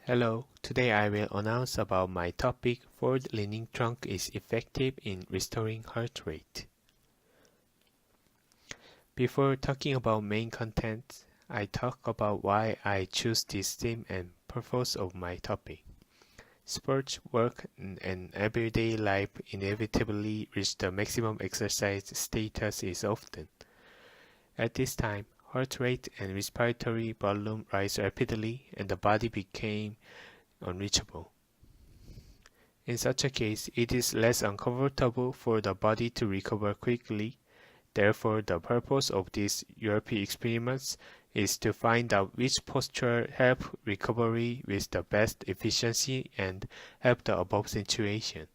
Hello, today I will announce about my topic forward-leaning trunk is effective in restoring heart rate. Before talking about main content, I talk about why I choose this theme and purpose of my topic. Sports, work, and everyday life inevitably reach the maximum exercise status is often. At this time, heart rate and respiratory volume rise rapidly and the body became unreachable. In such a case, it is less uncomfortable for the body to recover quickly. Therefore, the purpose of these URP experiments is to find out which posture help recovery with the best efficiency and help the above situation.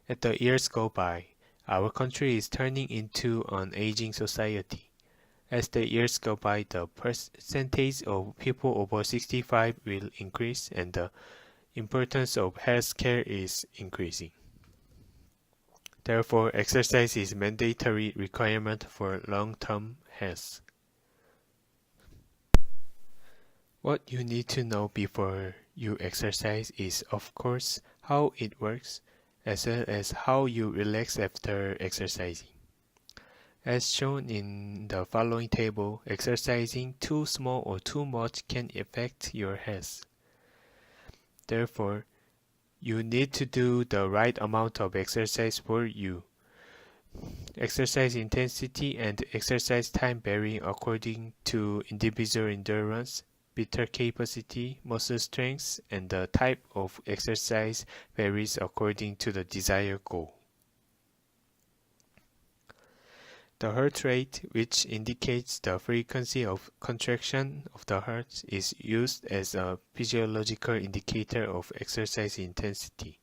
As the years go by, our country is turning into an aging society. As the years go by, the percentage of people over 65 will increase and the importance of health care is increasing. Therefore, exercise is a mandatory requirement for long-term health. What you need to know before you exercise is, of course, how it works, as well as how you relax after exercising. As shown in the following table, exercising too small or too much can affect your health. Therefore, you need to do the right amount of exercise for you. Exercise intensity and exercise time vary according to individual endurance, vital capacity, muscle strength, and the type of exercise varies according to the desired goal. The heart rate, which indicates the frequency of contraction of the heart, is used as a physiological indicator of exercise intensity.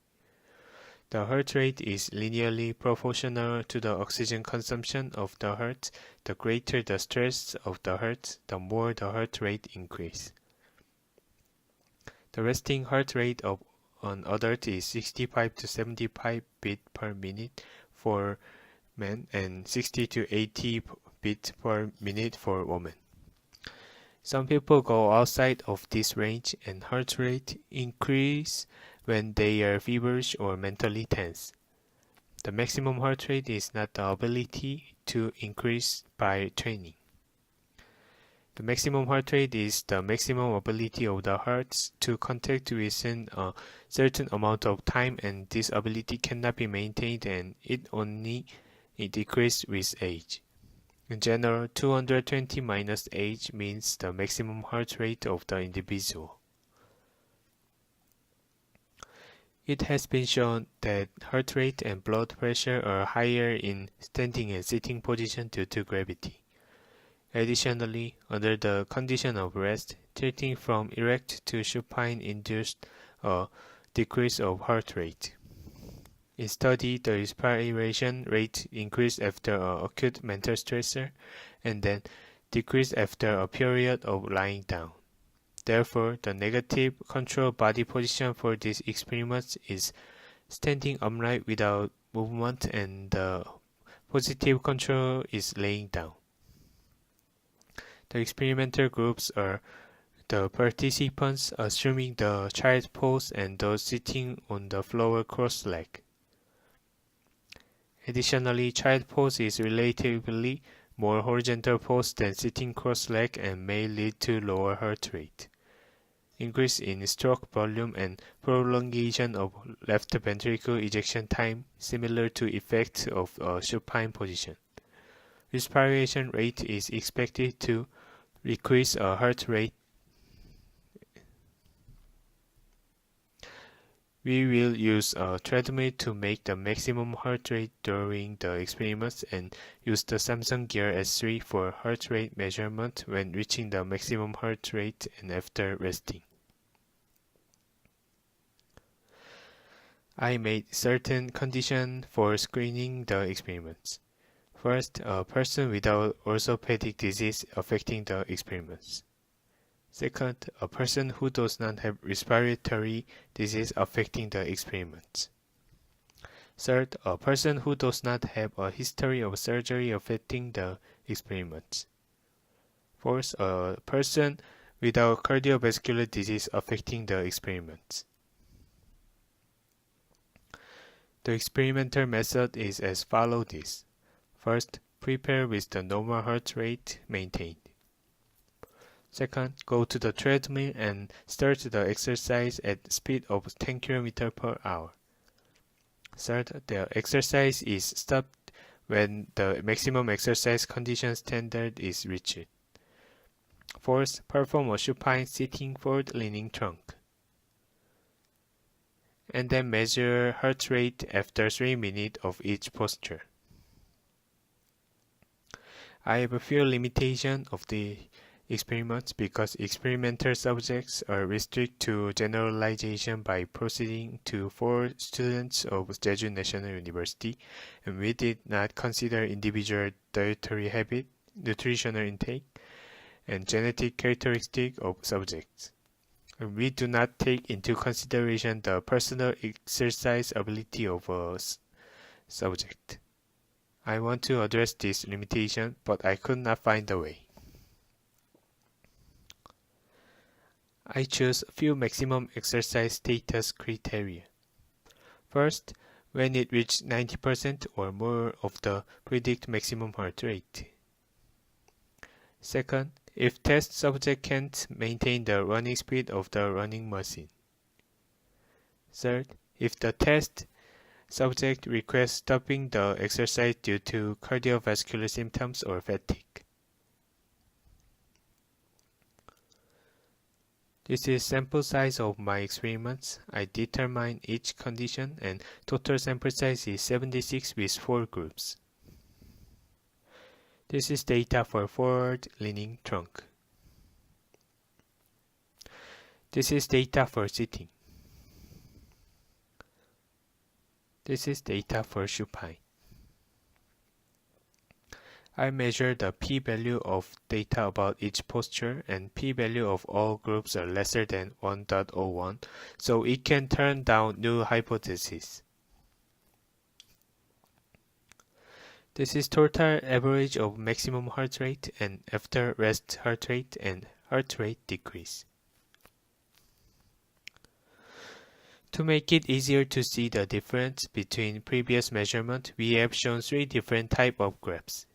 The heart rate is linearly proportional to the oxygen consumption of the heart. The greater the stress of the heart, the more the heart rate increases. The resting heart rate of an adult is 65 to 75 beats per minute for men and 60 to 80 beats per minute for women. Some people go outside of this range and heart rate increase when they are feverish or mentally tense. The maximum heart rate is not the ability to increase by training. The maximum heart rate is the maximum ability of the heart to contract within a certain amount of time, and this ability cannot be maintained and it decreases with age. In general, 220 minus age means the maximum heart rate of the individual. It has been shown that heart rate and blood pressure are higher in standing and sitting position due to gravity. Additionally, under the condition of rest, tilting from erect to supine induced a decrease of heart rate. In study, the respiration rate increased after an acute mental stressor and then decreased after a period of lying down. Therefore, the negative control body position for these experiments is standing upright without movement, and the positive control is laying down. The experimental groups are the participants assuming the child pose and those sitting on the floor cross-legged. Additionally, child pose is relatively more horizontal pose than sitting cross-legged and may lead to lower heart rate, increase in stroke volume, and prolongation of left ventricle ejection time, similar to effects of a supine position. Respiration rate is expected to decrease a heart rate. We will use a treadmill to make the maximum heart rate during the experiments and use the Samsung Gear S3 for heart rate measurement when reaching the maximum heart rate and after resting. I made certain conditions for screening the experiments. First, a person without orthopedic disease affecting the experiments. Second, a person who does not have respiratory disease affecting the experiments. Third, a person who does not have a history of surgery affecting the experiments. Fourth, a person without cardiovascular disease affecting the experiments. The experimental method is as follows. First, prepare with the normal heart rate maintained. Second, go to the treadmill and start the exercise at speed of 10 km per hour. Third, the exercise is stopped when the maximum exercise condition standard is reached. Fourth, perform a supine sitting forward-leaning trunk. And then measure heart rate after 3 minutes of each posture. I have a few limitations of the experiments because experimental subjects are restricted to generalization by proceeding to 4 students of Jeju National University, and we did not consider individual dietary habit, nutritional intake, and genetic characteristics of subjects. We do not take into consideration the personal exercise ability of a subject. I want to address this limitation, but I could not find a way. I chose a few maximum exercise status criteria. First, when it reached 90% or more of the predicted maximum heart rate. Second, if test subject can't maintain the running speed of the running machine. Third, if the test subject requests stopping the exercise due to cardiovascular symptoms or fatigue. This is sample size of my experiments. I determine each condition and total sample size is 76 with 4 groups. This is data for forward-leaning trunk. This is data for sitting. This is data for supine. I measure the p-value of data about each posture, and p-value of all groups are lesser than 1.01, so it can turn down new hypotheses. This is total average of maximum heart rate and after rest heart rate and heart rate decrease. To make it easier to see the difference between previous measurements, we have shown 3 different types of graphs.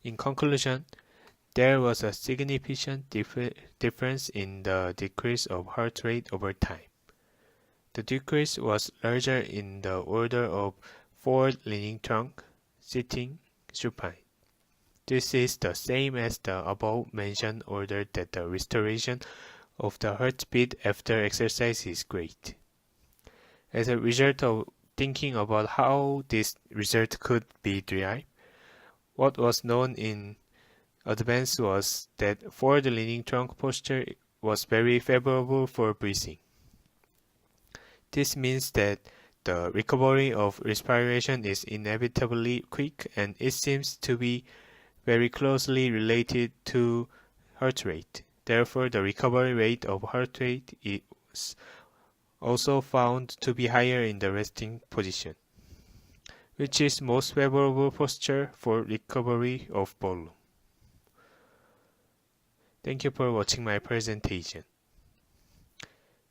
In conclusion, there was a significant difference in the decrease of heart rate over time. The decrease was larger in the order of forward-leaning trunk, sitting, supine. This is the same as the above-mentioned order that the restoration of the heart speed after exercise is great. As a result of thinking about how this result could be derived, what was known in advance was that forward-leaning trunk posture was very favorable for breathing. This means that the recovery of respiration is inevitably quick, and it seems to be very closely related to heart rate. Therefore, the recovery rate of heart rate is also found to be higher in the resting position, which is most favorable posture for recovery of volume. Thank you for watching my presentation.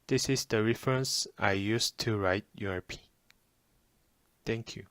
This is the reference I used to write URP. Thank you.